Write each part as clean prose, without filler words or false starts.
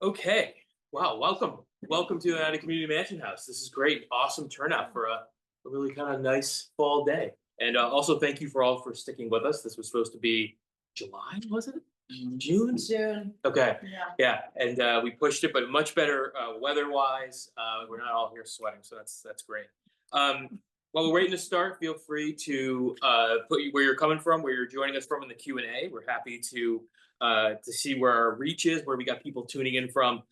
Okay. Wow. Welcome to the Oneida Community Mansion House. This is great. Awesome turnout for a really kind of nice fall day. And also thank you for all for sticking with us. This was supposed to be July, was it? June? June. Okay. Yeah. Yeah. And we pushed it, but much better weather-wise. We're not all here sweating, so that's great. While we're waiting to start, feel free to put where you're coming from, where you're joining us from in the Q&A. We're happy to see where our reach is, where we got people tuning in from.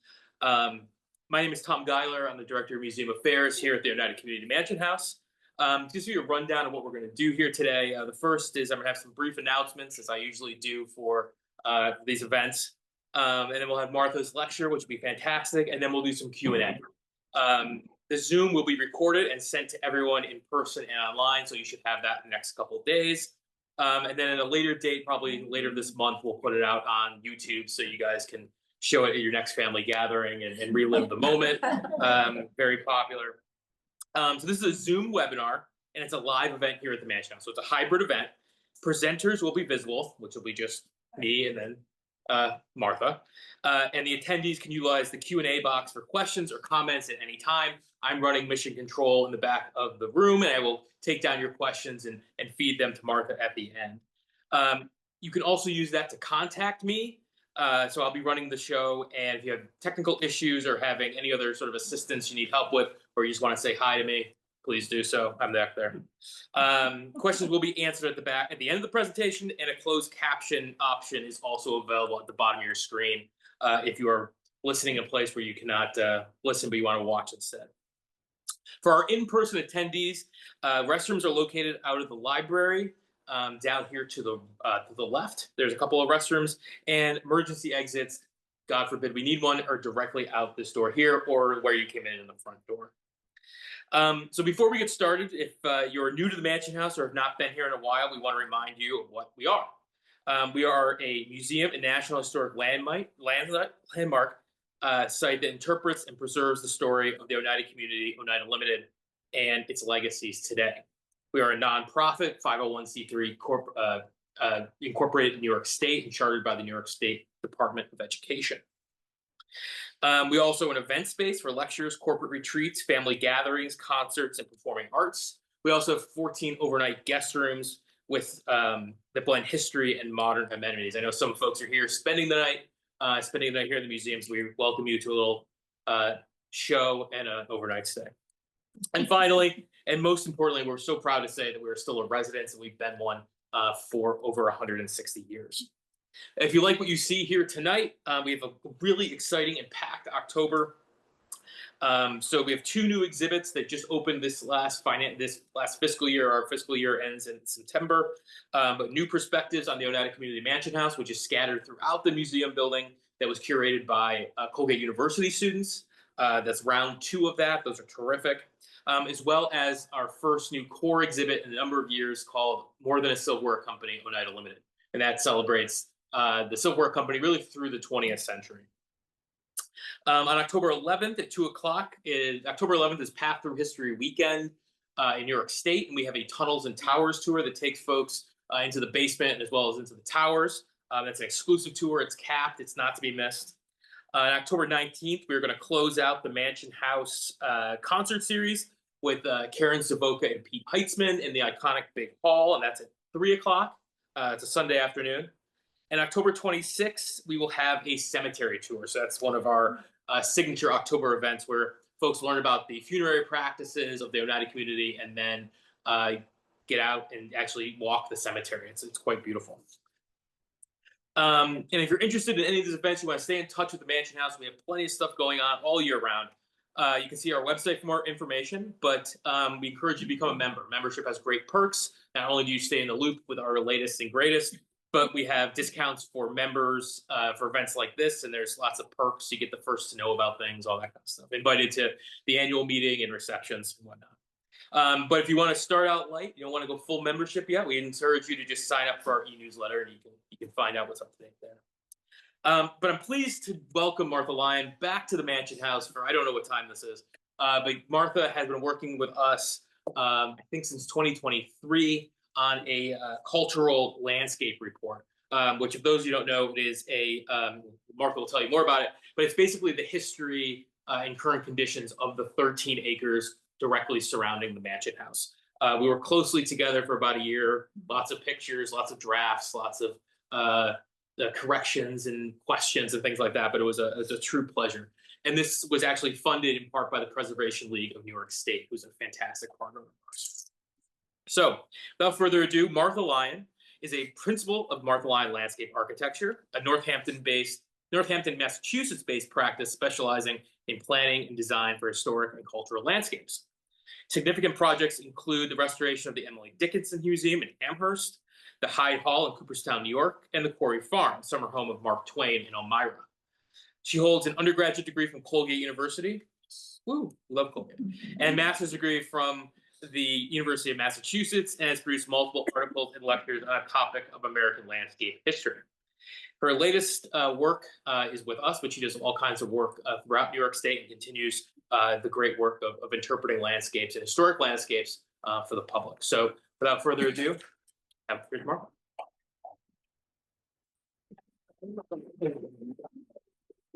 Um, my name is Tom Geiler. I'm the Director of Museum Affairs here at the Oneida Community Mansion House. Just give you a rundown of what we're going to do here today. The first is I'm going to have some brief announcements, as I usually do for these events. And then we'll have Martha's lecture, which will be fantastic. And then we'll do some Q&A. The Zoom will be recorded and sent to everyone in person and online, so you should have that in the next couple of days. And then at a later date, probably later this month, we'll put it out on YouTube so you guys can show it at your next family gathering and relive the moment. Very popular. So this is a Zoom webinar, and it's a live event here at the Mansion House. So it's a hybrid event. Presenters will be visible, which will be just me and then Martha. And the attendees can utilize the Q&A box for questions or comments at any time. I'm running mission control in the back of the room, and I will take down your questions and feed them to Martha at the end. You can also use that to contact me. So I'll be running the show, and if you have technical issues or having any other sort of assistance you need help with, or you just want to say hi to me, please do so. I'm back there. Questions will be answered at the end of the presentation, and a closed caption option is also available at the bottom of your screen if you are listening in a place where you cannot listen, but you want to watch instead. For our in-person attendees, restrooms are located out of the library down here to the left. There's a couple of restrooms, and emergency exits, God forbid we need one, are directly out this door here or where you came in the front door. So before we get started, if you're new to the Mansion House or have not been here in a while, we want to remind you of what we are. We are a museum and National Historic Landmark site that interprets and preserves the story of the Oneida community, Oneida Limited, and its legacies today. We are a nonprofit 501c3 incorporated in New York State and chartered by the New York State Department of Education. We also an event space for lectures, corporate retreats, family gatherings, concerts, and performing arts. We also have 14 overnight guest rooms with that blend history and modern amenities. I know some folks are here spending the night here in the museum, so we welcome you to a little show and an overnight stay. And finally, and most importantly, we're so proud to say that we're still a residence, and we've been one for over 160 years. If you like what you see here tonight, we have a really exciting and packed October. So we have two new exhibits that just opened this last fiscal year. Our fiscal year ends in September. But new perspectives on the Oneida Community Mansion House, which is scattered throughout the museum building, that was curated by Colgate University students. That's round 2 of that. Those are terrific. As well as our first new core exhibit in a number of years called More Than a Silverware Company, Oneida Limited. And that celebrates the silverware company really through the 20th century. On October 11th at 2 o'clock, October 11th is Path Through History Weekend in New York State, and we have a Tunnels and Towers tour that takes folks into the basement as well as into the towers. That's an exclusive tour. It's capped. It's not to be missed. On October 19th, we're going to close out the Mansion House concert series with Karen Savoca and Pete Heitzman in the iconic Big Hall, and that's at 3 o'clock. It's a Sunday afternoon. And October 26th, we will have a cemetery tour. So that's one of our signature October events where folks learn about the funerary practices of the Oneida community and then get out and actually walk the cemetery. It's quite beautiful. And if you're interested in any of these events, you want to stay in touch with the Mansion House, we have plenty of stuff going on all year round. You can see our website for more information, but we encourage you to become a member. Membership has great perks. Not only do you stay in the loop with our latest and greatest, but we have discounts for members for events like this, and there's lots of perks. You get the first to know about things, all that kind of stuff. Invited to the annual meeting and receptions and whatnot. But if you want to start out light, you don't want to go full membership yet, we encourage you to just sign up for our e-newsletter, and you can find out what's up to date there. But I'm pleased to welcome Martha Lyon back to the Mansion House for, I don't know what time this is, but Martha has been working with us, I think since 2023, on a cultural landscape report. which if those of you don't know, it is Martha will tell you more about it, but it's basically the history and current conditions of the 13 acres directly surrounding the mansion house. We worked closely together for about a year, lots of pictures, lots of drafts, lots of the corrections and questions and things like that, but it was a true pleasure. And this was actually funded in part by the Preservation League of New York State, who's a fantastic partner of ours. So without further ado, Martha Lyon is a principal of Martha Lyon Landscape Architecture, a Northampton, Massachusetts-based practice specializing in planning and design for historic and cultural landscapes. Significant projects include the restoration of the Emily Dickinson Museum in Amherst, the Hyde Hall in Cooperstown, New York, and the Quarry Farm, summer home of Mark Twain in Elmira. She holds an undergraduate degree from Colgate University. Woo, love Colgate. And a master's degree from the University of Massachusetts, and has produced multiple articles and lectures on a topic of American landscape history. Her latest work is with us, but she does all kinds of work throughout New York State and continues the great work of interpreting landscapes and historic landscapes for the public. So without further ado, here's Martha.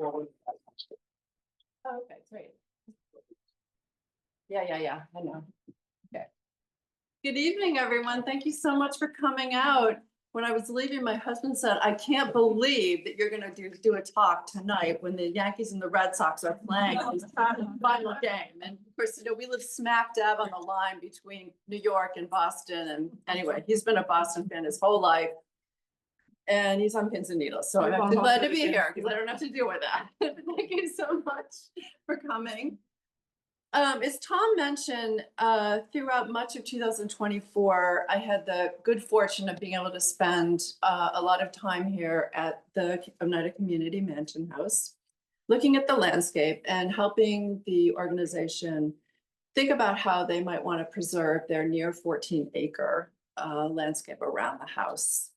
Oh, okay, great. Yeah, I know. Okay. Good evening, everyone. Thank you so much for coming out. When I was leaving, my husband said, I can't believe that you're going to do a talk tonight when the Yankees and the Red Sox are playing this final game. And of course, you know, we live smack dab on the line between New York and Boston. And anyway, he's been a Boston fan his whole life. And he's on pins and needles. So I'm glad to be here because I don't have to deal with that. Thank you so much for coming. As Tom mentioned, throughout much of 2024, I had the good fortune of being able to spend a lot of time here at the Oneida Community Mansion House, looking at the landscape and helping the organization think about how they might want to preserve their near 14-acre landscape around the house.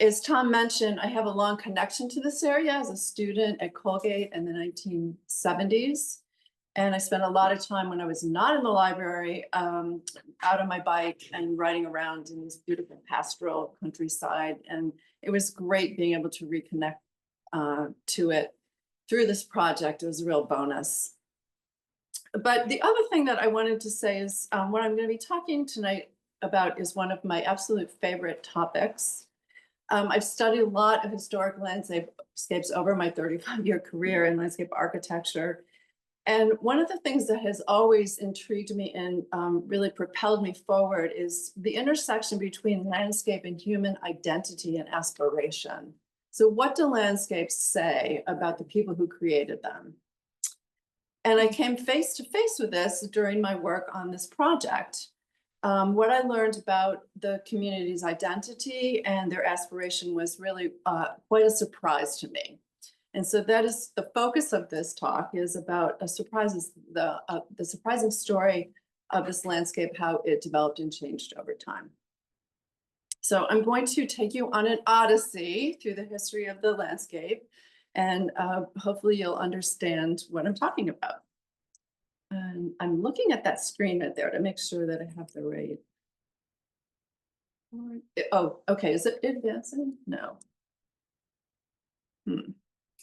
As Tom mentioned, I have a long connection to this area as a student at Colgate in the 1970s. And I spent a lot of time when I was not in the library, out on my bike and riding around in this beautiful pastoral countryside. And it was great being able to reconnect to it through this project. It was a real bonus. But the other thing that I wanted to say is what I'm going to be talking tonight about is one of my absolute favorite topics. I've studied a lot of historic landscapes over my 35-year career in landscape architecture. And one of the things that has always intrigued me and really propelled me forward is the intersection between landscape and human identity and aspiration. So what do landscapes say about the people who created them? And I came face to face with this during my work on this project. What I learned about the community's identity and their aspiration was really quite a surprise to me. And so that is the focus of this talk, is about the surprising story of this landscape, how it developed and changed over time. So I'm going to take you on an odyssey through the history of the landscape, and hopefully you'll understand what I'm talking about. And I'm looking at that screen right there to make sure that I have the right. Oh, okay. Is it advancing? No.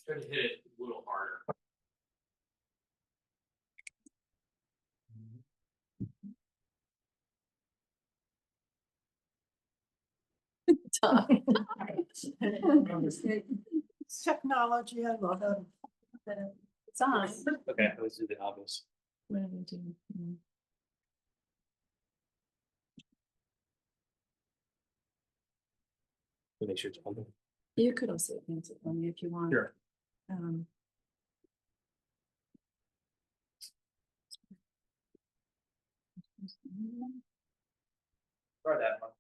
Try to hit it a little harder. It's technology. I love it. It's on. Okay, let's do the obvious. What am I doing? Make sure it's on. You could also advance it for me if you want. Sure. Try that one.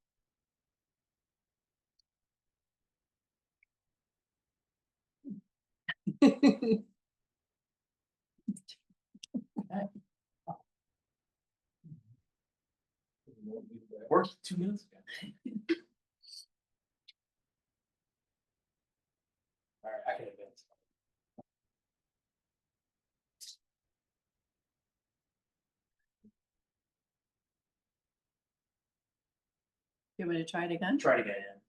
Worked 2 minutes ago. All right, I can advance. You want me to try it again? Try it again.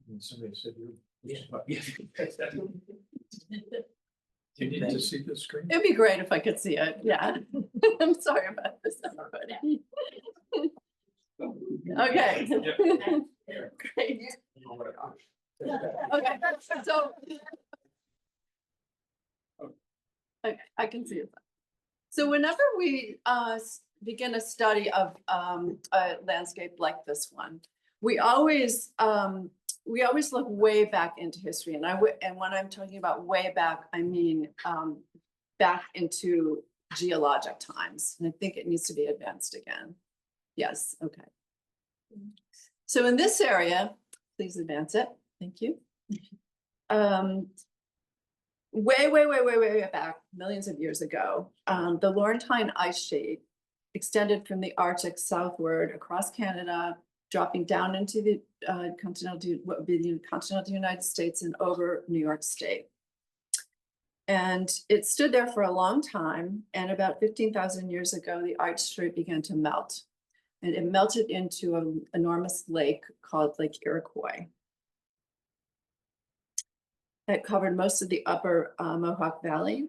And somebody said, Yeah. you need to see the screen. It'd be great if I could see it, yeah. I'm sorry about this, everybody. Okay. Great. Okay, so. Okay, I can see it. So whenever we begin a study of a landscape like this one, we always look way back into history. And when I'm talking about way back, I mean back into geologic times. And I think it needs to be advanced again. Yes, okay. So in this area, please advance it. Thank you. Way back, millions of years ago, the Laurentine ice sheet extended from the Arctic southward across Canada, dropping down into the what would be the continental United States and over New York State. And it stood there for a long time. And about 15,000 years ago, the ice sheet began to melt. And it melted into an enormous lake called Lake Iroquois. It covered most of the upper Mohawk Valley.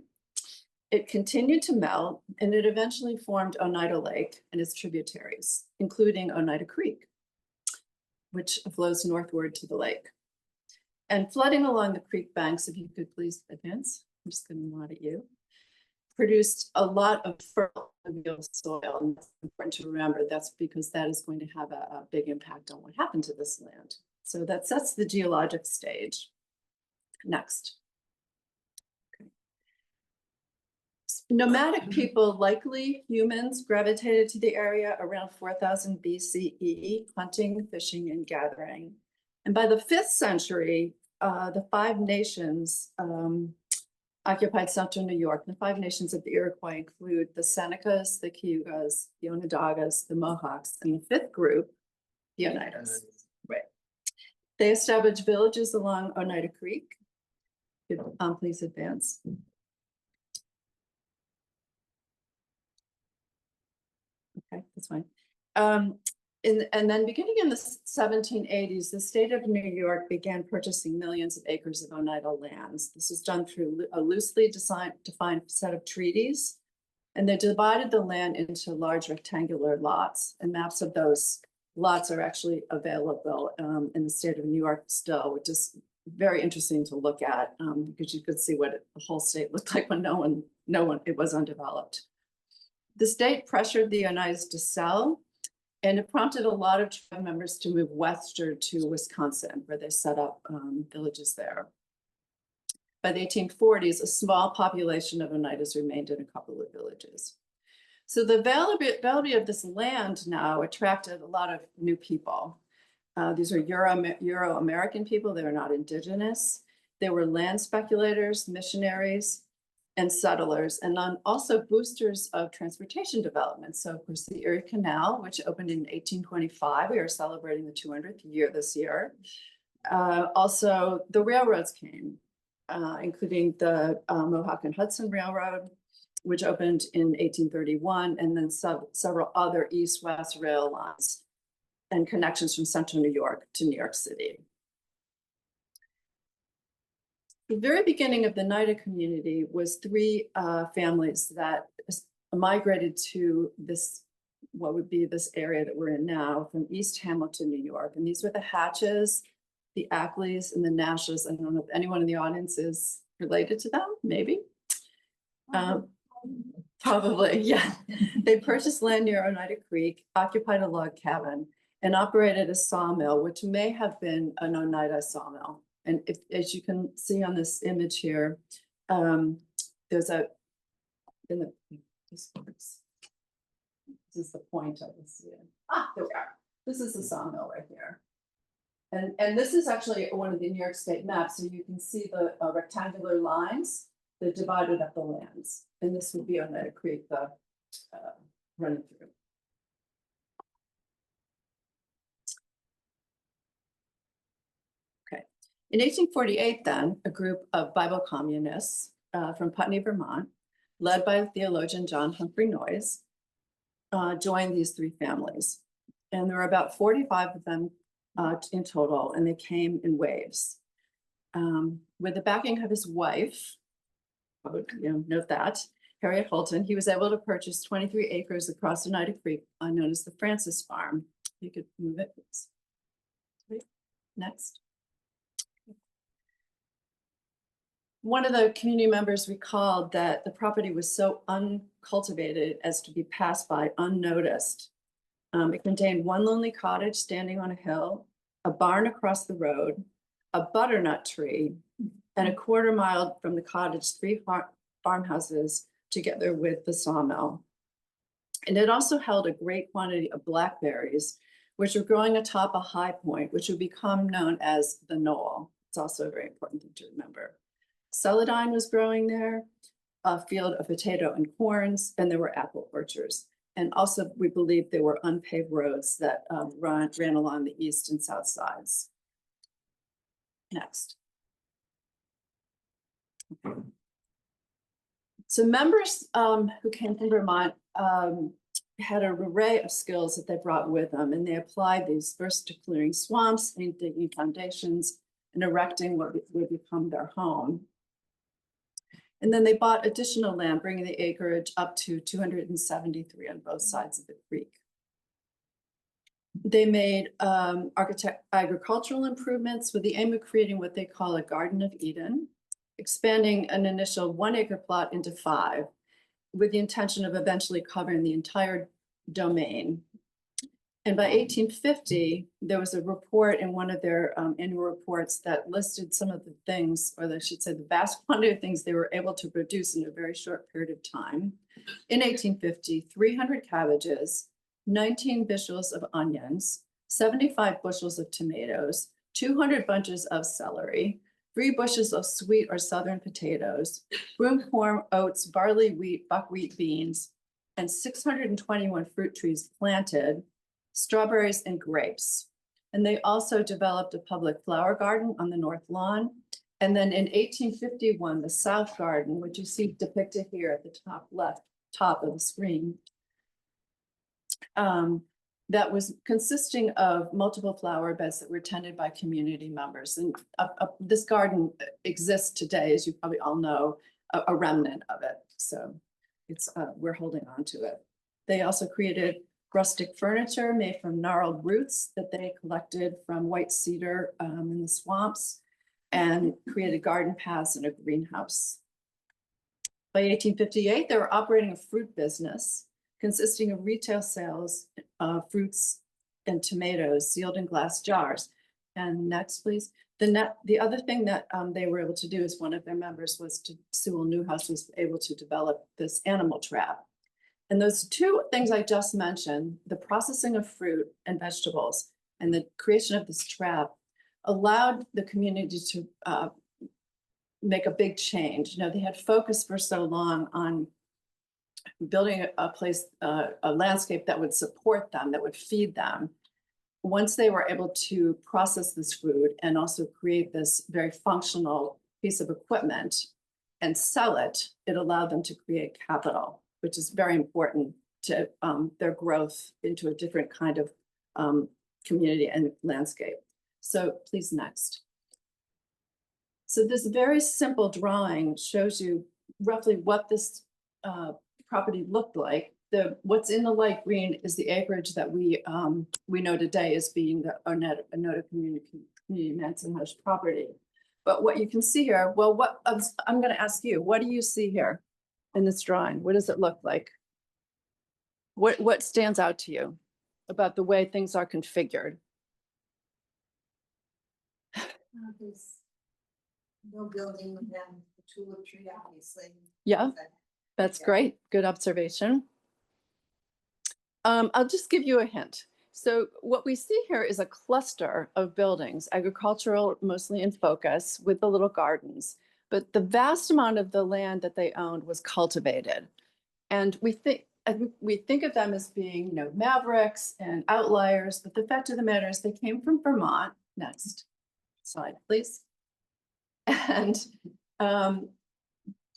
It continued to melt, and it eventually formed Oneida Lake and its tributaries, including Oneida Creek, which flows northward to the lake. And flooding along the creek banks, if you could please advance, I'm just going to nod at you, produced a lot of fertile soil. And it's important to remember that's because that is going to have a big impact on what happened to this land. So that sets the geologic stage. Next. Okay. Nomadic people, likely humans, gravitated to the area around 4000 BCE, hunting, fishing, and gathering. And by the 5th century, the 5 nations occupied central New York. The 5 nations of the Iroquois include the Senecas, the Cayugas, the Onondagas, the Mohawks, and the 5th group, the Oneidas. Right. They established villages along Oneida Creek. Please advance. Okay, that's fine. And then beginning in the 1780s, the state of New York began purchasing millions of acres of Oneida lands. This is done through a loosely defined set of treaties, and they divided the land into large rectangular lots, and maps of those lots are actually available in the state of New York still, which is very interesting to look at because you could see what the whole state looked like when it was undeveloped. The state pressured the Oneidas to sell, and it prompted a lot of tribe members to move westward to Wisconsin, where they set up villages there. By the 1840s, a small population of Oneidas remained in a couple of villages. So the availability of this land now attracted a lot of new people. These are Euro-American people. They were not indigenous. They were land speculators, missionaries, and settlers, and also boosters of transportation development. So of course, the Erie Canal, which opened in 1825, we are celebrating the 200th year this year. Also, the railroads came, including the Mohawk and Hudson Railroad, which opened in 1831, and then several other east-west rail lines and connections from central New York to New York City. The very beginning of the Oneida community was 3 families that migrated to this, what would be this area that we're in now, from East Hamilton, New York. And these were the Hatches, the Ackleys, and the Nashes. I don't know if anyone in the audience is related to them, maybe. Probably, yeah. They purchased land near Oneida Creek, occupied a log cabin, and operated a sawmill, which may have been an Oneida sawmill. And if, as you can see on this image here, there's a, this is the point I can see it. There we are. This is the sawmill right here. And this is actually one of the New York State maps. So you can see the rectangular lines that divided up the lands. And this would be Oneida Creek, the running through. In 1848, then, a group of Bible communists from Putney, Vermont, led by theologian John Humphrey Noyes, joined these 3 families. And there were about 45 of them in total, and they came in waves. With the backing of his wife, note that, Harriet Holton, he was able to purchase 23 acres across Oneida Creek, known as the Francis Farm. You could move it, please. Wait, next. One of the community members recalled that the property was so uncultivated as to be passed by unnoticed. It contained one lonely cottage standing on a hill, a barn across the road, a butternut tree, and a quarter mile from the cottage, 3 farmhouses together with the sawmill. And it also held a great quantity of blackberries, which were growing atop a high point, which would become known as the knoll. It's also a very important thing to remember. Celandine was growing there, a field of potato and corns, and there were apple orchards. And also, we believe there were unpaved roads that ran along the east and south sides. Next. So members who came from Vermont had an array of skills that they brought with them, and they applied these first to clearing swamps, and digging foundations, and erecting what would become their home. And then they bought additional land, bringing the acreage up to 273 on both sides of the creek. They made agricultural improvements with the aim of creating what they call a Garden of Eden, expanding an initial 1 acre plot into 5, with the intention of eventually covering the entire domain. And by 1850, there was a report in one of their annual reports that listed some of the things, or I should say the vast quantity of things they were able to produce in a very short period of time. In 1850, 300 cabbages, 19 bushels of onions, 75 bushels of tomatoes, 200 bunches of celery, 3 bushels of sweet or southern potatoes, broomcorn, oats, barley, wheat, buckwheat, beans, and 621 fruit trees planted, strawberries and grapes. And they also developed a public flower garden on the north lawn. And then in 1851, the south garden, which you see depicted here at the top of the screen, that was consisting of multiple flower beds that were tended by community members. And this garden exists today, as you probably all know, a remnant of it. So it's we're holding on to it. They also created rustic furniture made from gnarled roots that they collected from white cedar in the swamps, and created garden paths and a greenhouse. By 1858, they were operating a fruit business consisting of retail sales of fruits and tomatoes sealed in glass jars. And next, please. The other thing that they were able to do is one of their members was Sewell Newhouse was able to develop this animal trap. And those 2 things I just mentioned, the processing of fruit and vegetables and the creation of this trap, allowed the community to make a big change. You know, they had focused for so long on building a landscape that would support them, that would feed them. Once they were able to process this food and also create this very functional piece of equipment and sell it, it allowed them to create capital, which is very important to their growth into a different kind of community and landscape. So please, next. So this very simple drawing shows you roughly what this property looked like. What's in the light green is the acreage that we know today as being the Oneida Community Mansion House property. But what you can see here, well, I'm going to ask you, what do you see here in this drawing? What does it look like? What stands out to you about the way things are configured? There's no building with them, the tulip tree, obviously. Yeah, that's great. Good observation. I'll just give you a hint. So what we see here is a cluster of buildings, agricultural, mostly in focus, with the little gardens. But the vast amount of the land that they owned was cultivated. And we think of them as being, you know, mavericks and outliers, but the fact of the matter is they came from Vermont. Next slide, please. And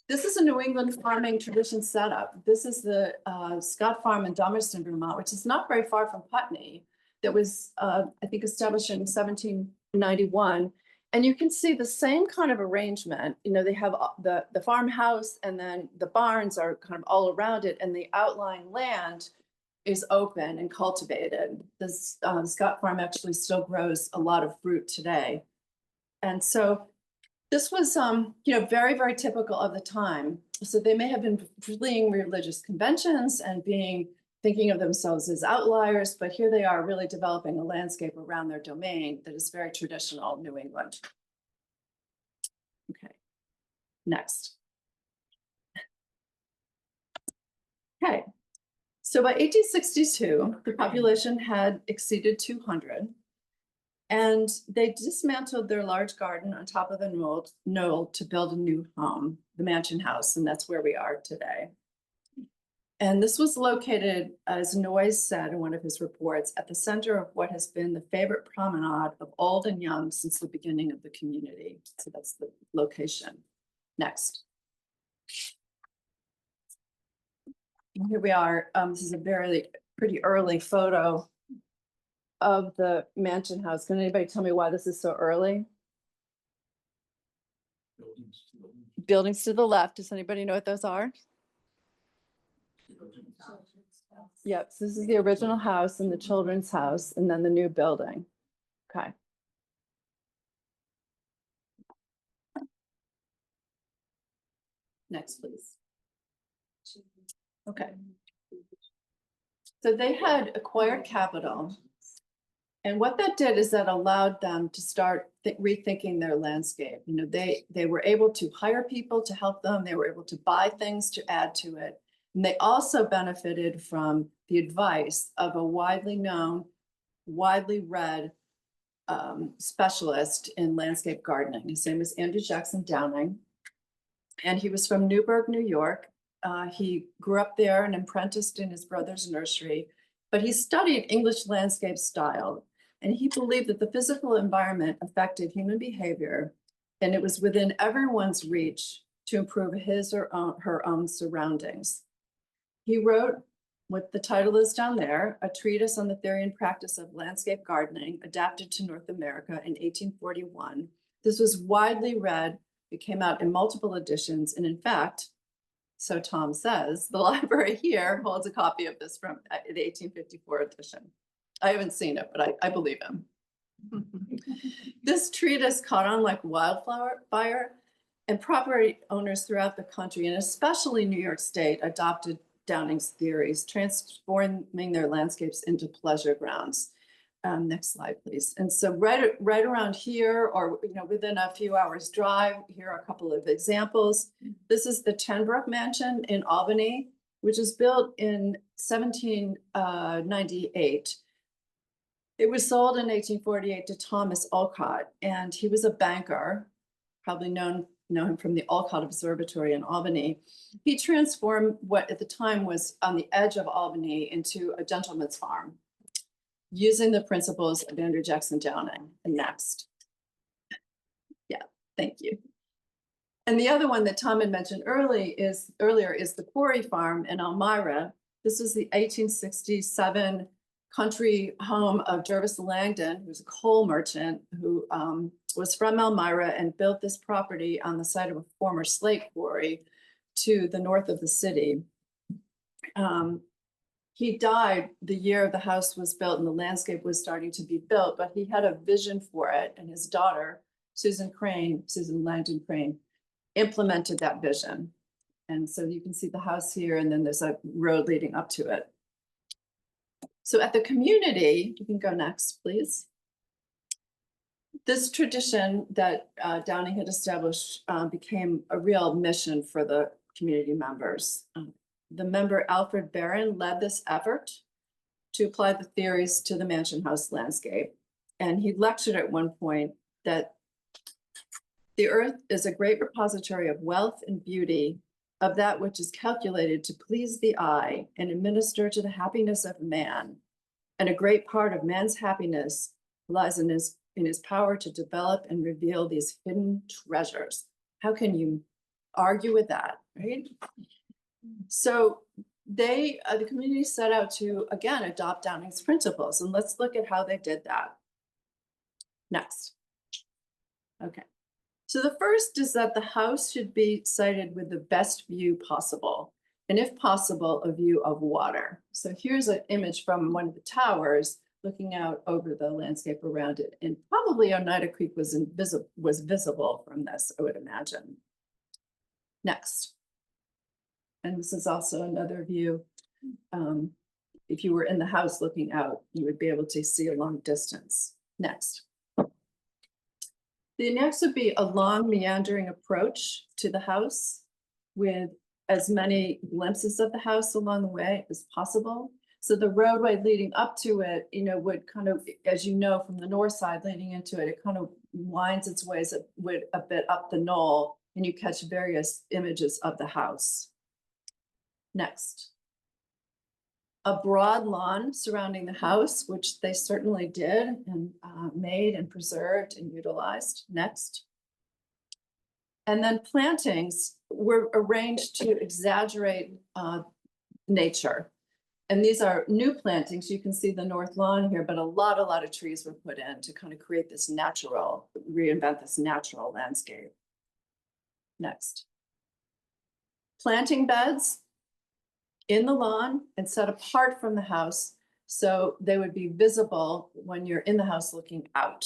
this is a New England farming tradition setup. This is the Scott Farm in Dummerston, Vermont, which is not very far from Putney. that was, I think, established in 1791. And you can see the same kind of arrangement. You know, they have the farmhouse, and then the barns are kind of all around it, and the outlying land is open and cultivated. This Scott Farm actually still grows a lot of fruit today. And so this was, you know, very, very typical of the time. So they may have been fleeing religious conventions and thinking of themselves as outliers, but here they are really developing a landscape around their domain that is very traditional New England. Okay, next. Okay, so by 1862, the population had exceeded 200. And they dismantled their large garden on top of the knoll to build a new home, the mansion house, and that's where we are today. And this was located, as Noyes said in one of his reports, at the center of what has been the favorite promenade of old and young since the beginning of the community. So that's the location. Next. And here we are. This is a pretty early photo of the mansion house. Can anybody tell me why this is so early? Buildings to the left. Does anybody know what those are? Yep, so this is the original house and the children's house, and then the new building. Okay. Next, please. Okay. So they had acquired capital. And what that did is that allowed them to start rethinking their landscape. You know, they were able to hire people to help them. They were able to buy things to add to it. And they also benefited from the advice of a widely known, widely read specialist in landscape gardening. His name is Andrew Jackson Downing. And he was from Newburgh, New York. He grew up there and apprenticed in his brother's nursery, but he studied English landscape style. And he believed that the physical environment affected human behavior, and it was within everyone's reach to improve his or her own surroundings. He wrote what the title is down there, A Treatise on the Theory and Practice of Landscape Gardening, adapted to North America in 1841. This was widely read. It came out in multiple editions. And in fact, so Tom says, the library here holds a copy of this from the 1854 edition. I haven't seen it, but I believe him. This treatise caught on like wildfire, and property owners throughout the country, and especially New York State, adopted Downing's theories, transforming their landscapes into pleasure grounds. Next slide, please. And so right around here, or within a few hours drive, here are a couple of examples. This is the Tenbrook Mansion in Albany, which was built in 1798. It was sold in 1848 to Thomas Olcott, and he was a banker, probably know him from the Olcott Observatory in Albany. He transformed what at the time was on the edge of Albany into a gentleman's farm, using the principles of Andrew Jackson Downing. And next. Yeah, thank you. And the other one that Tom had mentioned earlier is the Quarry Farm in Elmira. This was the 1867 country home of Jervis Langdon, who was a coal merchant who was from Elmira and built this property on the site of a former slate quarry to the north of the city. He died the year the house was built and the landscape was starting to be built, but he had a vision for it, and his daughter, Susan Langdon Crane, implemented that vision. And so you can see the house here, and then there's a road leading up to it. So at the community, you can go next, please. This tradition that Downing had established became a real mission for the community members. The member Alfred Barron led this effort to apply the theories to the mansion house landscape. And he lectured at one point that the earth is a great repository of wealth and beauty, of that which is calculated to please the eye and administer to the happiness of man. And a great part of man's happiness lies in his power to develop and reveal these hidden treasures. How can you argue with that, right? So the community set out to, again, adopt Downing's principles, and let's look at how they did that. Next. Okay. So the first is that the house should be sited with the best view possible, and if possible, a view of water. So here's an image from one of the towers looking out over the landscape around it, and probably Oneida Creek was visible from this, I would imagine. Next. And this is also another view. If you were in the house looking out, you would be able to see a long distance. Next. The next would be a long meandering approach to the house with as many glimpses of the house along the way as possible. So the roadway leading up to it, would kind of, as you know, from the north side leading into it, it kind of winds its ways a bit up the knoll, and you catch various images of the house. Next. A broad lawn surrounding the house, which they certainly did and made and preserved and utilized. Next. And then plantings were arranged to exaggerate nature. And these are new plantings. You can see the north lawn here, but a lot of trees were put in to kind of create this reinvent this natural landscape. Next. Planting beds in the lawn and set apart from the house, so they would be visible when you're in the house looking out.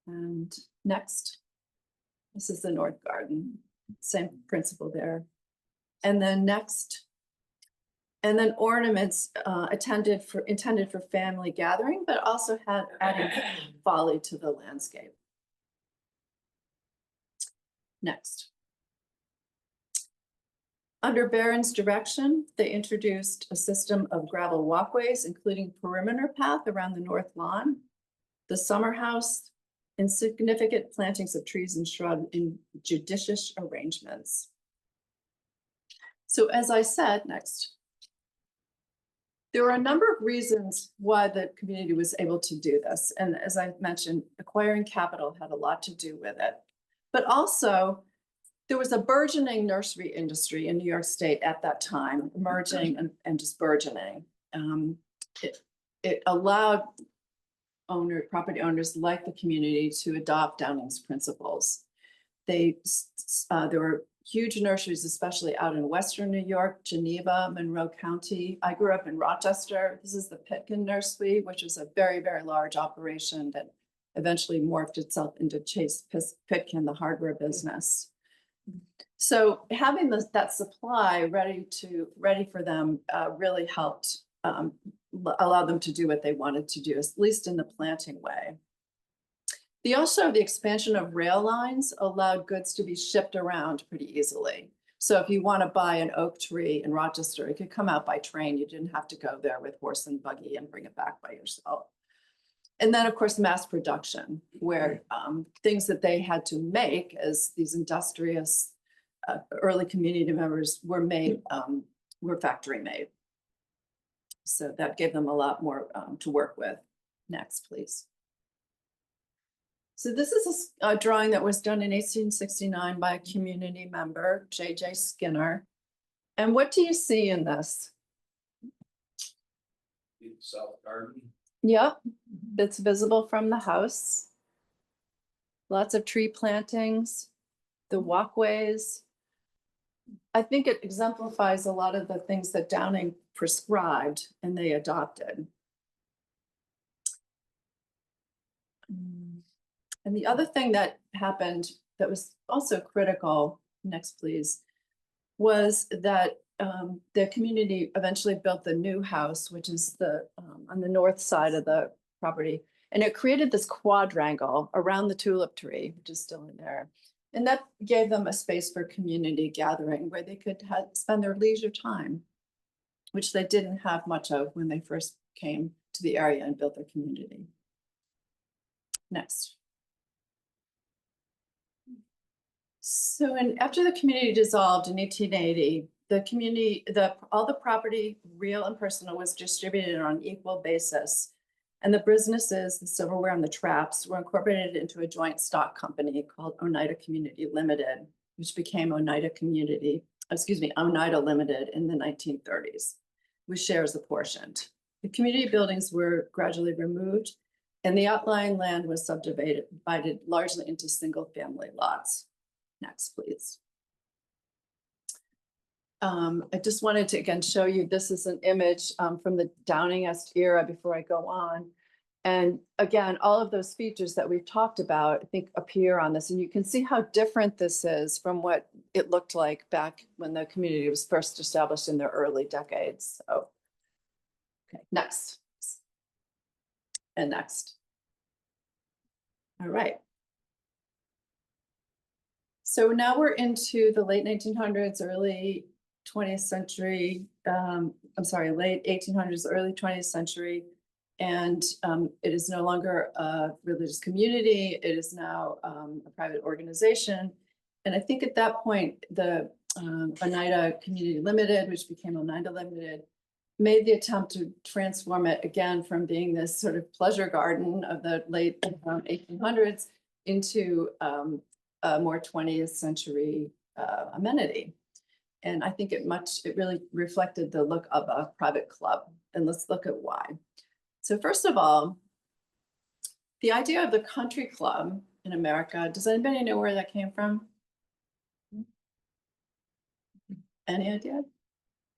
And next, this is the north garden, same principle there. And then next, and then ornaments intended for family gathering, but also adding folly to the landscape. Next. Under Barron's direction, they introduced a system of gravel walkways, including perimeter path around the north lawn, the summer house, and significant plantings of trees and shrubs in judicious arrangements. So as I said, next, there were a number of reasons why the community was able to do this. And as I mentioned, acquiring capital had a lot to do with it, but also there was a burgeoning nursery industry in New York State at that time, emerging and just burgeoning. It allowed property owners like the community to adopt Downing's principles. There were huge nurseries, especially out in Western New York, Geneva, Monroe County. I grew up in Rochester. This is the Pitkin Nursery, which is a very, very large operation that eventually morphed itself into Chase Pitkin, the hardware business. So having that supply ready for them really helped allow them to do what they wanted to do, at least in the planting way. The expansion of rail lines allowed goods to be shipped around pretty easily. So if you want to buy an oak tree in Rochester, it could come out by train. You didn't have to go there with horse and buggy and bring it back by yourself. And then, of course, mass production, where things that they had to make as these industrious early community members were factory made. So that gave them a lot more to work with. Next, please. So this is a drawing that was done in 1869 by a community member, J.J. Skinner. And what do you see in this? South garden. Yep, it's visible from the house. Lots of tree plantings, the walkways. I think it exemplifies a lot of the things that Downing prescribed and they adopted. And the other thing that happened that was also critical, next please, was that the community eventually built the new house, which is on the north side of the property. And it created this quadrangle around the tulip tree, which is still in there. And that gave them a space for community gathering where they could spend their leisure time, which they didn't have much of when they first came to the area and built their community. Next. So after the community dissolved in 1880, all the property, real and personal, was distributed on an equal basis. And the businesses, the silverware and the traps, were incorporated into a joint stock company called Oneida Community Limited, which became Oneida Community Oneida Limited in the 1930s, with shares apportioned. The community buildings were gradually removed and the outlying land was subdivided largely into single-family lots. Next, please. I just wanted to again show you, this is an image from the Downing-est era before I go on. And again, all of those features that we've talked about, I think, appear on this. And you can see how different this is from what it looked like back when the community was first established in the early decades. So, okay, next. And next. All right. So now we're into the late 1900s, early 20th century. Late 1800s, early 20th century. And it is no longer a religious community. It is now a private organization. And I think at that point, the Oneida Community Limited, which became Oneida Limited, made the attempt to transform it again from being this sort of pleasure garden of the late 1800s into a more 20th century amenity. And I think it really reflected the look of a private club. And let's look at why. So first of all, the idea of the country club in America, does anybody know where that came from? Any idea?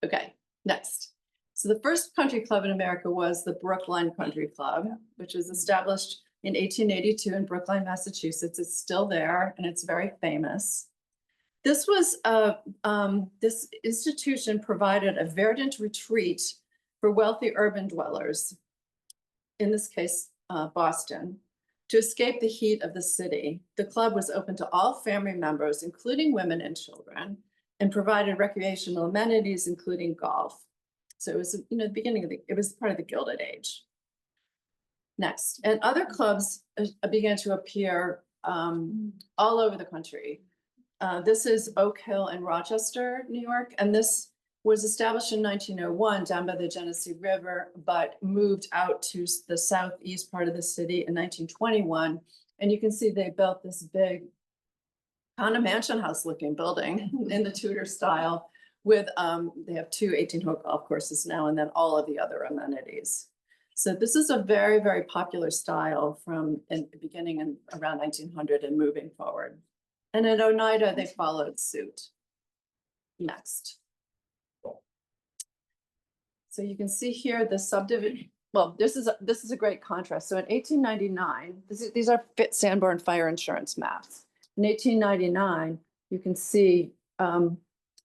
Okay, next. So the first country club in America was the Brookline Country Club, which was established in 1882 in Brookline, Massachusetts. It's still there and it's very famous. This was this institution provided a verdant retreat for wealthy urban dwellers, in this case, Boston, to escape the heat of the city. The club was open to all family members, including women and children, and provided recreational amenities, including golf. So it was, the beginning of it was part of the Gilded Age. Next, and other clubs began to appear all over the country. This is Oak Hill in Rochester, New York, and this was established in 1901 down by the Genesee River, but moved out to the southeast part of the city in 1921. And you can see they built this big kind of mansion house looking building in the Tudor style with, they have 2 18-hole golf courses now, and then all of the other amenities. So this is a very, very popular style from in the beginning and around 1900 and moving forward. And at Oneida, they followed suit. Next. So you can see here the subdivision. Well, this is a great contrast. So in 1899, these are Sanborn fire insurance maps. In 1899, you can see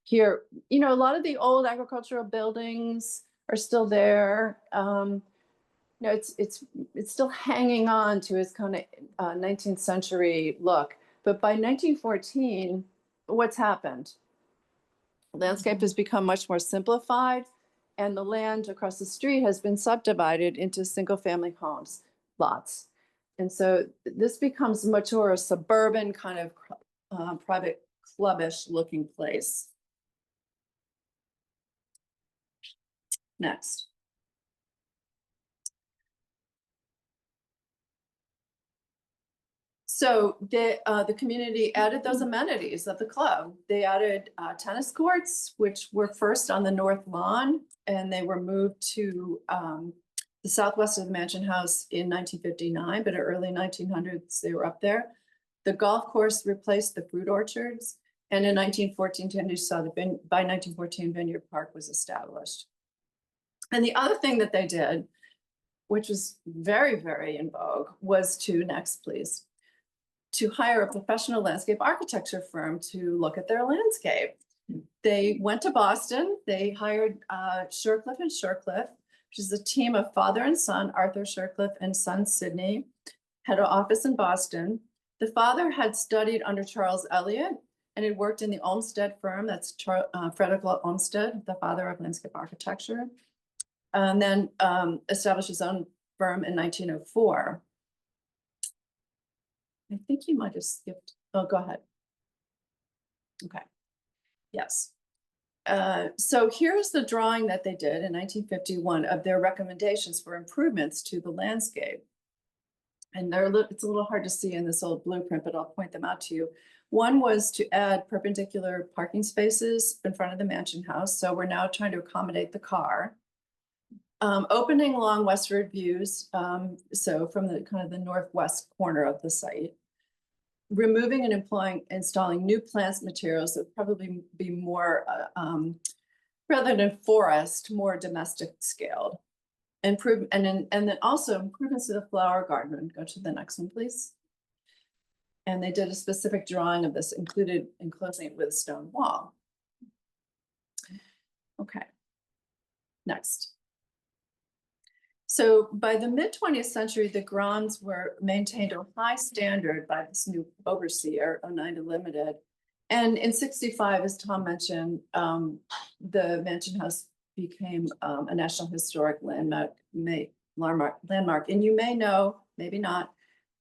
here, a lot of the old agricultural buildings are still there. It's still hanging on to its kind of 19th century look. But by 1914, what's happened? The landscape has become much more simplified, and the land across the street has been subdivided into single-family homes, lots. And so this becomes much more a suburban kind of private clubbish looking place. Next. So the community added those amenities of the club. They added tennis courts, which were first on the north lawn, and they were moved to the southwest of the Mansion House in 1959, but in early 1900s, they were up there. The golf course replaced the fruit orchards, and in 1914, you saw by 1914, Vineyard Park was established. And the other thing that they did, which was very, very in vogue, was to, next please, to hire a professional landscape architecture firm to look at their landscape. They went to Boston. They hired Surecliff and Surecliff, which is a team of father and son, Arthur Surecliff and son Sidney, had an office in Boston. The father had studied under Charles Eliot and had worked in the Olmsted firm. That's Frederick Olmsted, the father of landscape architecture, and then established his own firm in 1904. I think you might have skipped. Oh, go ahead. Okay. Yes. So here's the drawing that they did in 1951 of their recommendations for improvements to the landscape. And it's a little hard to see in this old blueprint, but I'll point them out to you. One was to add perpendicular parking spaces in front of the mansion house. So we're now trying to accommodate the car. Opening along westward views, so from the kind of the northwest corner of the site. Removing and installing new plants materials that would probably be more, rather than forest, more domestic scaled. And then also improvements to the flower garden. Go to the next one, please. And they did a specific drawing of this, including enclosing it with a stone wall. Okay. Next. So by the mid-20th century, the grounds were maintained a high standard by this new overseer, Oneida Limited. And in 65, as Tom mentioned, the mansion house became a National Historic Landmark. And you may know, maybe not,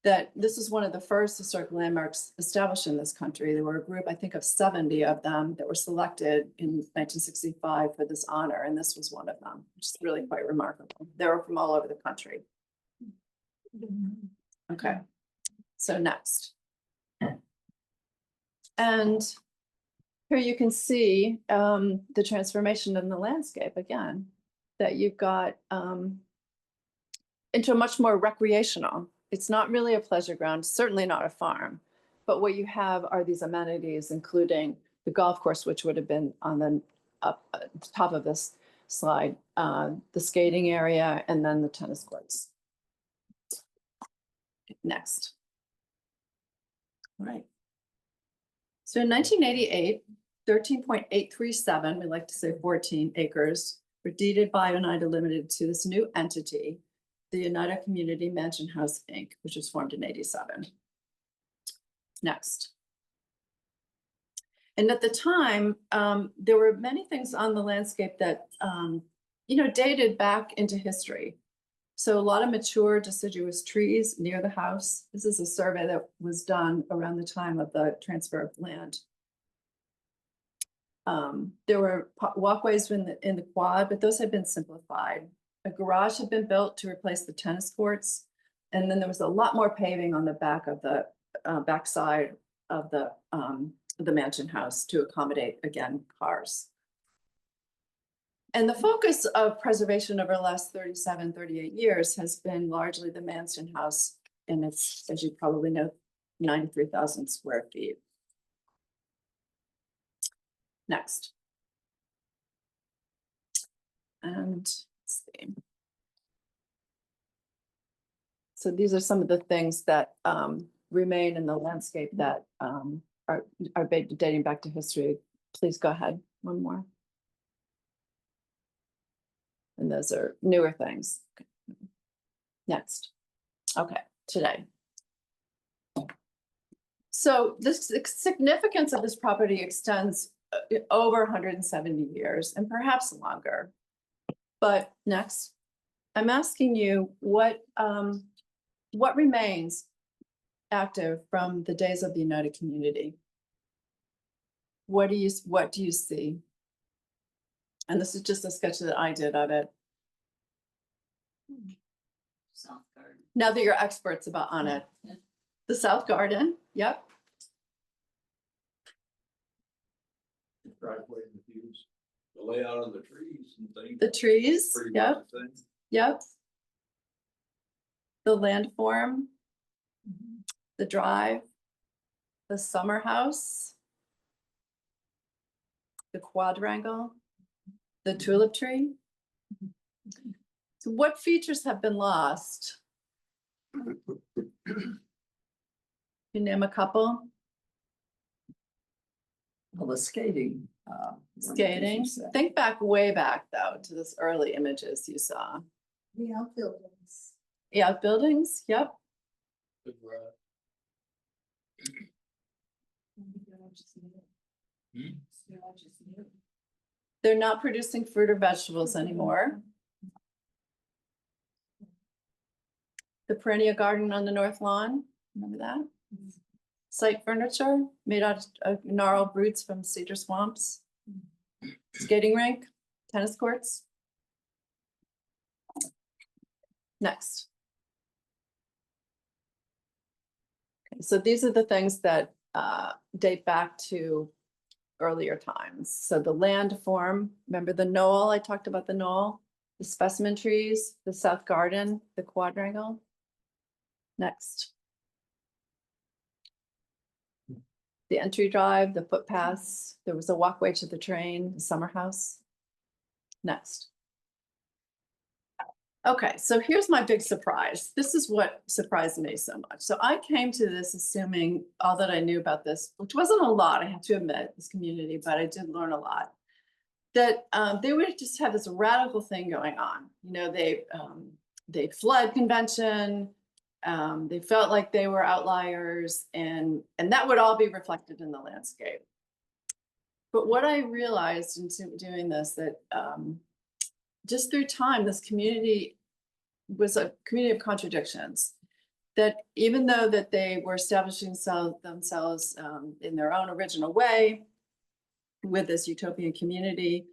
that this is one of the first historic landmarks established in this country. There were a group, I think, of 70 of them that were selected in 1965 for this honor, and this was one of them, which is really quite remarkable. They were from all over the country. Okay, so next. And here you can see the transformation in the landscape again, that you've got into a much more recreational. It's not really a pleasure ground, certainly not a farm, but what you have are these amenities, including the golf course, which would have been on the top of this slide, the skating area, and then the tennis courts. Next. All right. So in 1988, 13.837, we like to say 14 acres, were deeded by Oneida Limited to this new entity, the Oneida Community Mansion House, Inc., which was formed in 87. Next. And at the time, there were many things on the landscape that, dated back into history. So a lot of mature deciduous trees near the house. This is a survey that was done around the time of the transfer of land. There were walkways in the quad, but those had been simplified. A garage had been built to replace the tennis courts. And then there was a lot more paving on the back of the backside of the mansion house to accommodate, again, cars. And the focus of preservation over the last 37, 38 years has been largely the mansion house. And it's, as you probably know, 93,000 square feet. Next. And let's see. So these are some of the things that remain in the landscape that are dating back to history. Please go ahead, one more. And those are newer things. Next. Okay, today. So the significance of this property extends over 170 years and perhaps longer. But next, I'm asking you what remains active from the days of the Oneida community? What do you see? And this is just a sketch that I did of it. South Garden. Now that you're experts on it. The South Garden, yep. Driveway and the views, the layout of the trees and things. The trees, Pretty yep, much the same. yep. The landform, the drive, the summer house, the quadrangle, the tulip tree. So what features have been lost? You name a couple? Well, the skating. Skating. Think back, way back though, to this early images you saw. The outbuildings. Yeah, buildings, yep. The garage is new. The garage is new. They're not producing fruit or vegetables anymore. The perennial garden on the north lawn, remember that? Site furniture made out of gnarled roots from cedar swamps. Skating rink, tennis courts. Next. Okay, so these are the things that date back to earlier times. So the land form, remember the knoll? I talked about the knoll, the specimen trees, the south garden, the quadrangle. Next. The entry drive, the footpaths, there was a walkway to the train, the summer house. Next. Okay, so here's my big surprise. This is what surprised me so much. So I came to this assuming all that I knew about this, which wasn't a lot, I have to admit, this community, but I did learn a lot. That they would just have this radical thing going on. You know, they fled convention. They felt like they were outliers, and that would all be reflected in the landscape. But what I realized in doing this, that just through time, this community was a community of contradictions. That even though that they were establishing themselves in their own original way with this utopian community,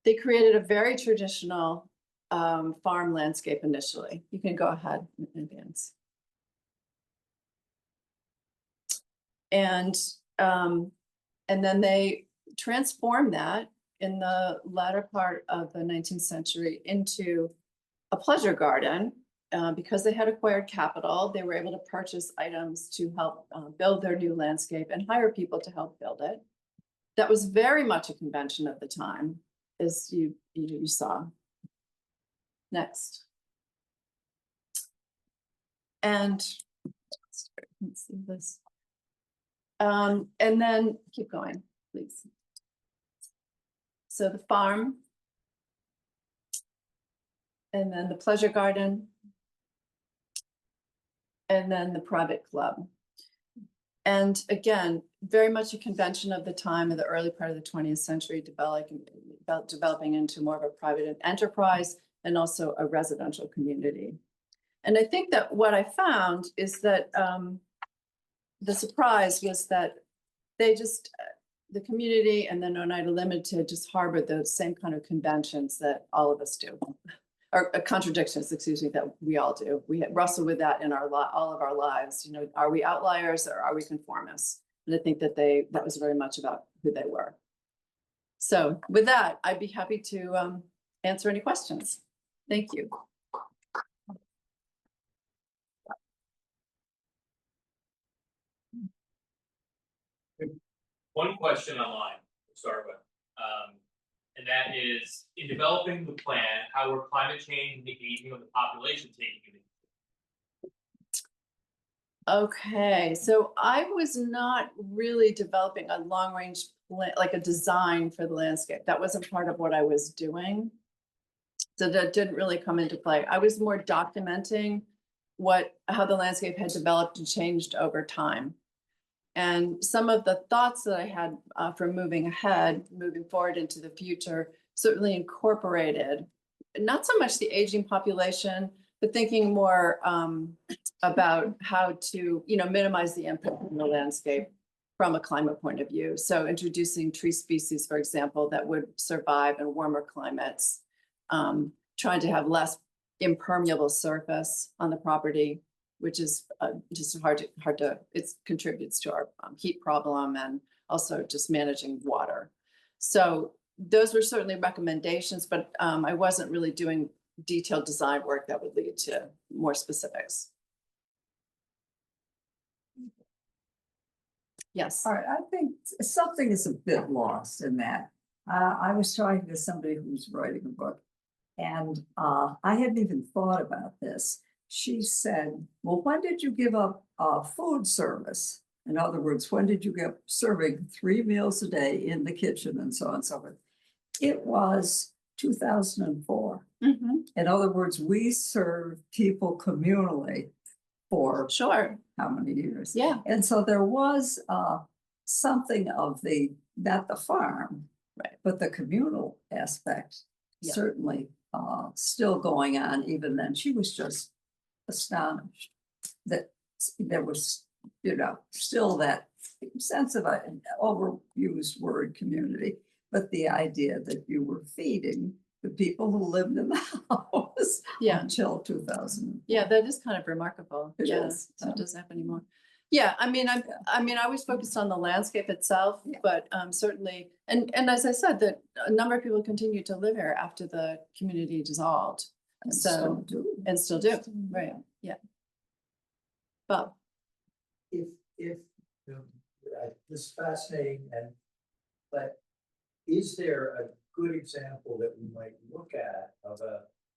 they created a very traditional farm landscape initially. You can go ahead and advance. And then they transformed that in the latter part of the 19th century into a pleasure garden. Because they had acquired capital, they were able to purchase items to help build their new landscape and hire people to help build it. That was very much a convention of the time, as you saw. Next. And let's see this. And then keep going, please. So the farm. And then the pleasure garden. And then the private club. And again, very much a convention of the time of the early part of the 20th century, developing into more of a private enterprise and also a residential community. And I think that what I found is that the surprise was that they just, the community and then Oneida Limited just harbored those same kind of conventions that all of us do. Or contradictions, excuse me, that we all do. We wrestle with that in all of our lives. You know, are we outliers or are we conformists? And I think that that was very much about who they were. So with that, I'd be happy to answer any questions. Thank you. One question online to start with, and that is, in developing the plan, how were climate change and the aging of the population taken into Okay, so I was not really developing a long-range plan, like a design for the landscape. That wasn't part of what I was doing. So that didn't really come into play. I was more documenting how the landscape had developed and changed over time. And some of the thoughts that I had for moving forward into the future, certainly incorporated, not so much the aging population, but thinking more about how to, minimize the impact on the landscape from a climate point of view. So introducing tree species, for example, that would survive in warmer climates, trying to have less impermeable surface on the property, which is just hard to, it contributes to our heat problem and also just managing water. So those were certainly recommendations, but I wasn't really doing detailed design work that would lead to more specifics. Yes. All right, I think something is a bit lost in that. I was talking to somebody who's writing a book, and I hadn't even thought about this. She said, well, when did you give up food service? In other words, when did you get serving 3 meals a day in the kitchen and so on and so forth? It was 2004. Mm-hmm. In other words, we served people communally for Sure. how many years? Yeah. And so there was something of not the farm, right, but the communal aspect, yeah, certainly still going on even then. She was just astonished that there was, still that sense of an overused word community, but the idea that you were feeding the people who lived in the house yeah, until 2000. yeah, that is kind of remarkable. It Yeah, is. so it doesn't happen anymore. Yeah, I mean, I was focused on the landscape itself, Yeah. but certainly, and as I said, that a number of people continued to live here after the community dissolved. And So, still do. and still do, right, yeah. But If, this is fascinating but is there a good example that we might look at of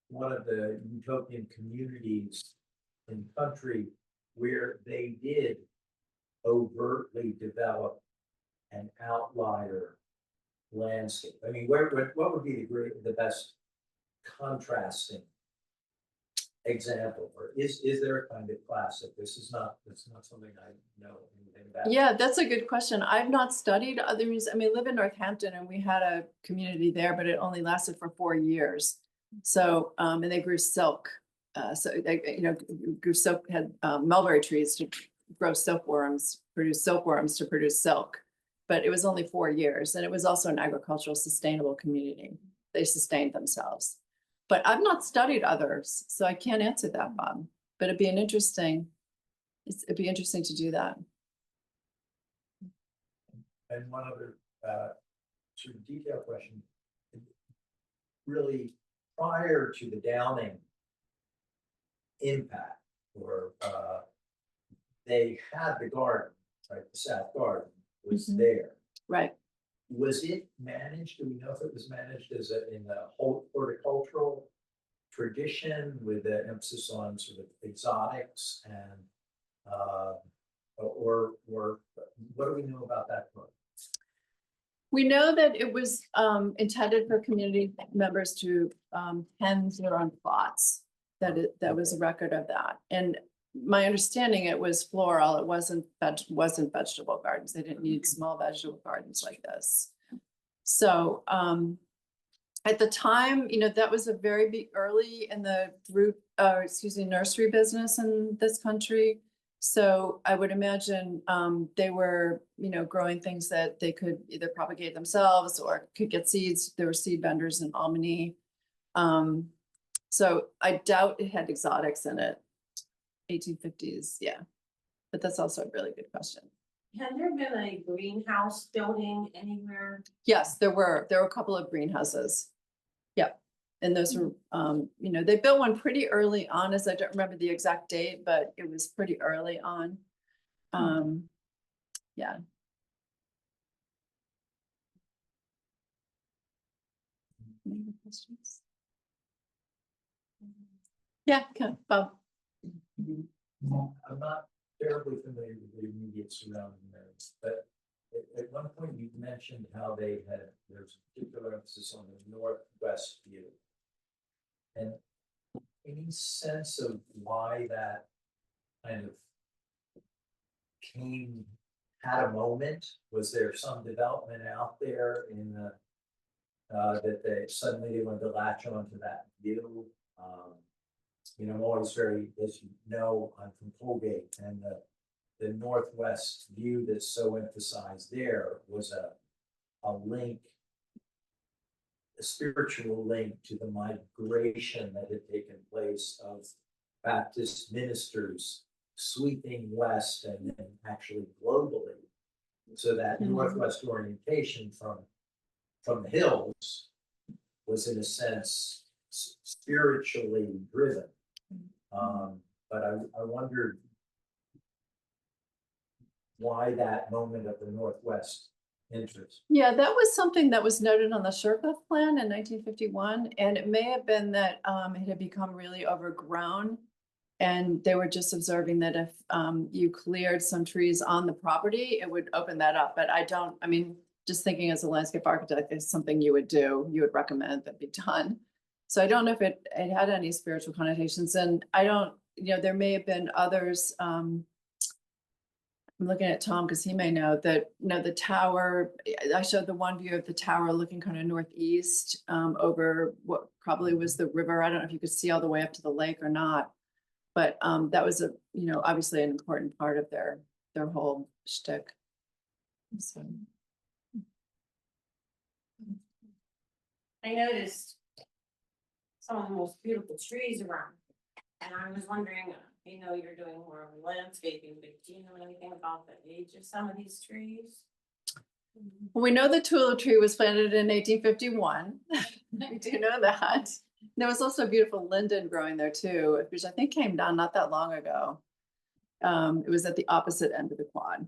one of the utopian communities in the country where they did overtly develop an outlier landscape? I mean, what would be the best contrasting example, or is there a kind of classic? This is not something I know anything about. yeah, that's a good question. I've not studied others. I mean, I live in Northampton and we had a community there, but it only lasted for 4 years. So, and they grew silk. So they, grew silk, had mulberry trees to grow silkworms, produce silkworms to produce silk. But it was only 4 years, and it was also an agricultural sustainable community. They sustained themselves. But I've not studied others, so I can't answer that, Bob. But it'd be it'd be interesting to do that. And one other sort of detailed question. Really, prior to the downing impact, or they had the garden, right? The South Garden was Mhm. there. Right. Was it managed? Do we know if it was managed as in the whole horticultural tradition with the emphasis on sort of exotics and or what do we know about that part? We know that it was intended for community members to tend their own plots. That was a record of that. And my understanding, it was floral. It wasn't vegetable gardens. They didn't need small vegetable gardens like this. So at the time, that was a very big early in the nursery business in this country. So I would imagine they were, growing things that they could either propagate themselves or could get seeds. There were seed vendors in Albany. So I doubt it had exotics in it. 1850s, yeah. But that's also a really good question. Had there been a greenhouse building anywhere? Yes, there were a couple of greenhouses. Yep. And those were, they built one pretty early on, as I don't remember the exact date, but it was pretty early on. Yeah. Any other questions? Yeah, okay, Bob. I'm not terribly familiar with the immediate surrounding areas, but at one point you mentioned how there's a particular emphasis on the northwest view. And any sense of why that kind of had a moment? Was there some development out there in the that they suddenly wanted to latch onto that view? I'm always as you know, I'm from Colgate, and the northwest view that's so emphasized there was a link, a spiritual link to the migration that had taken place of Baptist ministers sweeping west and then actually globally. So that northwest orientation from the hills was in a sense spiritually driven. But I wondered why that moment of the northwest interest. Yeah, that was something that was noted on the Sherpa plan in 1951, and it may have been that it had become really overgrown. And they were just observing that if you cleared some trees on the property, it would open that up. But just thinking as a landscape architect, is something you would do, you would recommend that be done. So I don't know if it had any spiritual connotations, and I don't, there may have been others. I'm looking at Tom because he may know that, the tower, I showed the one view of the tower looking kind of northeast over what probably was the river. I don't know if you could see all the way up to the lake or not. But that was obviously an important part of their whole shtick. So. I noticed some of the most beautiful trees around. And I was wondering, I know you're doing more landscaping, but do you know anything about the age of some of these trees? We know the tulip tree was planted in 1851. We do know that. There was also a beautiful linden growing there too, which I think came down not that long ago. It was at the opposite end of the quad.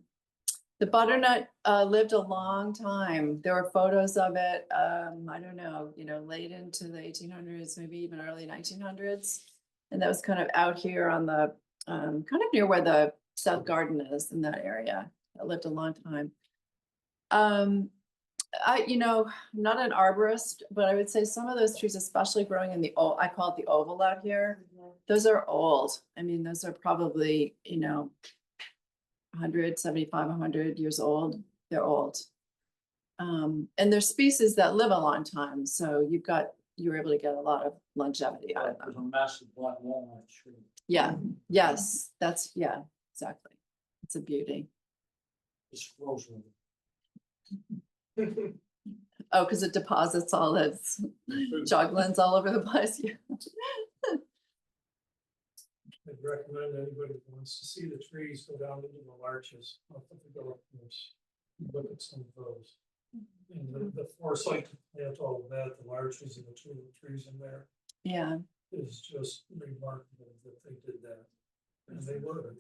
The butternut lived a long time. There were photos of it, I don't know, late into the 1800s, maybe even early 1900s. And that was kind of out here on the, kind of near where the South Garden is in that area. It lived a long time. I'm not an arborist, but I would say some of those trees, especially growing in I call it the oval out here, those are old. I mean, those are probably, 175, 100 years old. They're old. And there's species that live a long time. So you were able to get a lot of longevity out of There's them. a massive black walnut tree. Yeah, yes, exactly. It's a beauty. It's frozen. Oh, because it deposits all its juglins all over the place. Yeah. I'd recommend anybody who wants to see the trees go down into the larches, up at the golf course. Look at some of those. And the foresight to plant all of that, the larches and the tulip trees in there Yeah, is just remarkable that they did that. And they were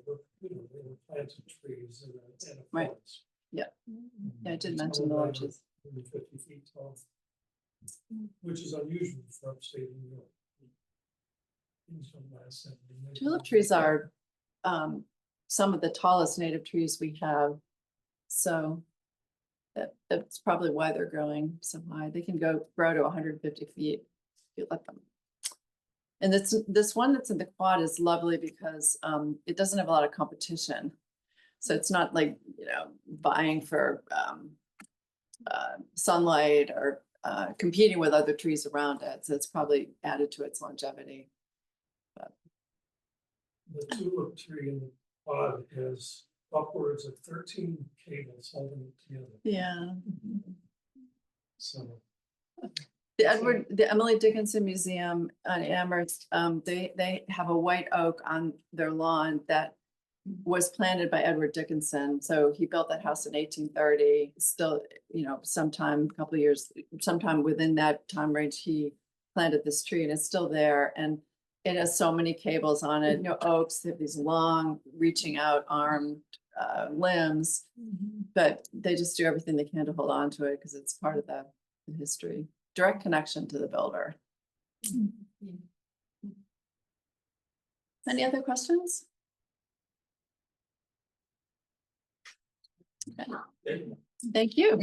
planted trees in a Right. forest. yeah, I did Some mention of the them are larches. 50 feet tall, which is unusual for upstate New York. Tulip trees are some of the tallest native trees we have. So that's probably why they're growing so high. They can grow to 150 feet if you let them. And this one that's in the quad is lovely because it doesn't have a lot of competition. So it's not like, vying for sunlight or competing with other trees around it. So it's probably added to its longevity. The tulip tree in the quad has upwards of 13 cables holding it together. Yeah. So The Emily Dickinson Museum on Amherst, they have a white oak on their lawn that was planted by Edward Dickinson. So he built that house in 1830. Still, sometime within that time range, he planted this tree and it's still there. And it has so many cables on it. Oaks, they have these long reaching out armed limbs, but they just do everything they can to hold on to it because it's part of the history. Direct connection to the builder. Any other questions? Okay. Thank you.